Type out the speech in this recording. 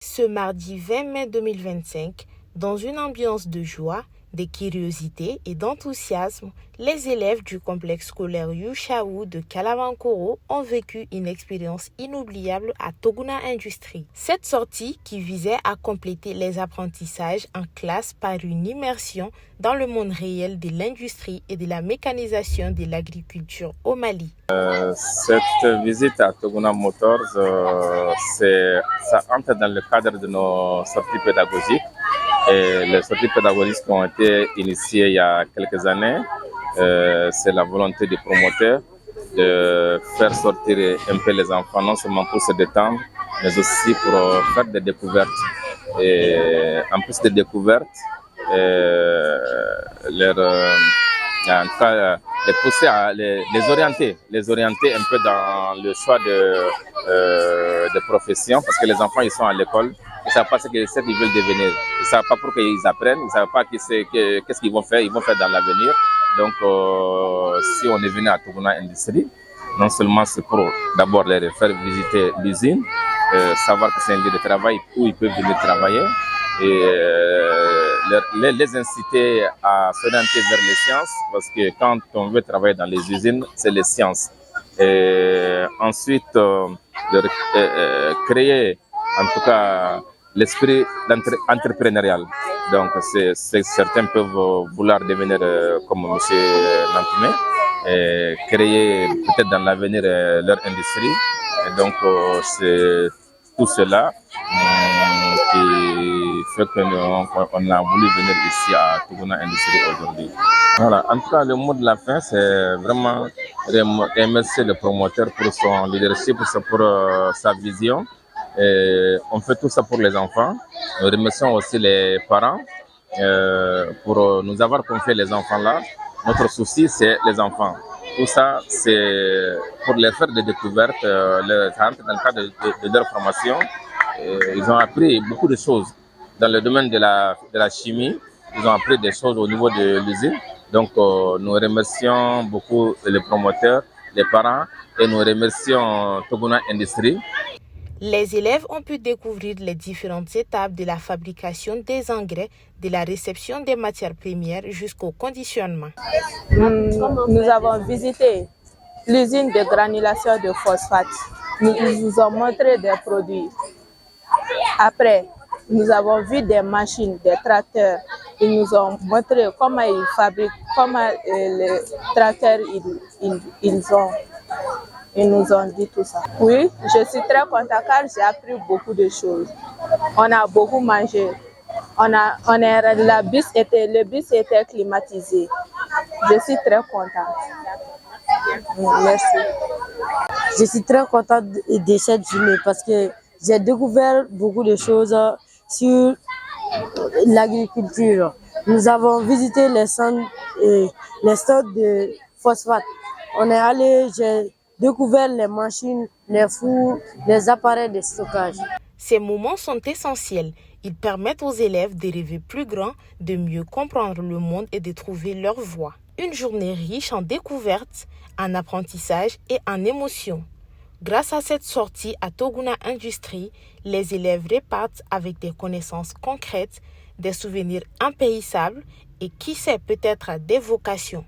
Ce mardi 20 mai 2025, dans une ambiance de joie, de curiosité et d'enthousiasme, les élèves du complexe scolaire Youchaou de Kalavankoro ont vécu une expérience inoubliable à Toguna Industries. Cette sortie, qui visait à compléter les apprentissages en classe par une immersion dans le monde réel de l'industrie et de la mécanisation de l'agriculture au Mali. Cette visite à Toguna Motors, ça entre dans le cadre de nos sorties pédagogiques. Et les sorties pédagogiques qui ont été initiées il y a quelques années, c'est la volonté des promoteurs de faire sortir un peu les enfants, non seulement pour se détendre, mais aussi pour faire des découvertes. Et en plus des découvertes, en tout cas, les pousser à les orienter un peu dans le choix de profession, parce que les enfants ils sont à l'école, ils ne savent pas ce qu'ils veulent devenir, ils ne savent pas pourquoi ils apprennent, ils ne savent pas qu'est-ce qu'ils vont faire dans l'avenir. Donc, si on est venu à Toguna Industries, non seulement c'est pour d'abord les faire visiter l'usine, savoir que c'est un lieu de travail où ils peuvent venir travailler, et les inciter à s'orienter vers les sciences, parce que quand on veut travailler dans les usines, c'est les sciences. Et ensuite, créer en tout cas l'esprit entrepreneurial. Donc, certains peuvent vouloir devenir comme M. Nantoumé, et créer peut-être dans l'avenir leur industrie. Et donc, c'est tout cela qui fait qu'on a voulu venir ici à Toguna Industries aujourd'hui. Voilà. En tout cas, le mot de la fin, c'est vraiment remercier le promoteur pour son leadership, pour sa vision. Et on fait tout ça pour les enfants. Nous remercions aussi les parents pour nous avoir confié les enfants là. Notre souci, c'est les enfants. Tout ça, c'est pour les faire des découvertes, les rentrer dans le cadre de leur formation. Ils ont appris beaucoup de choses dans le domaine de la chimie. Ils ont appris des choses au niveau de l'usine. Donc, nous remercions beaucoup les promoteurs, les parents, et nous remercions Toguna Industries. Les élèves ont pu découvrir les différentes étapes de la fabrication des engrais, de la réception des matières premières jusqu'au conditionnement. Nous avons visité l'usine de granulation de phosphate. Nous nous ont montré des produits. Après, nous avons vu des machines, des tracteurs. Ils nous ont montré comment ils fabriquent, comment les tracteurs ils ont. Ils nous ont dit tout ça. Oui, je suis très contente car j'ai appris beaucoup de choses. On a beaucoup mangé. Le bus était climatisé. Je suis très contente. Merci. Je suis très contente de cette journée parce que j'ai découvert beaucoup de choses sur l'agriculture. Nous avons visité les stocks de phosphate. On est allé, j'ai découvert les machines, les fours, les appareils de stockage. Ces moments sont essentiels. Ils permettent aux élèves de rêver plus grand, de mieux comprendre le monde et de trouver leur voie. Une journée riche en découvertes, en apprentissage et en émotions. Grâce à cette sortie à Toguna Industries, les élèves repartent avec des connaissances concrètes, des souvenirs impérissables et qui sait peut-être des vocations.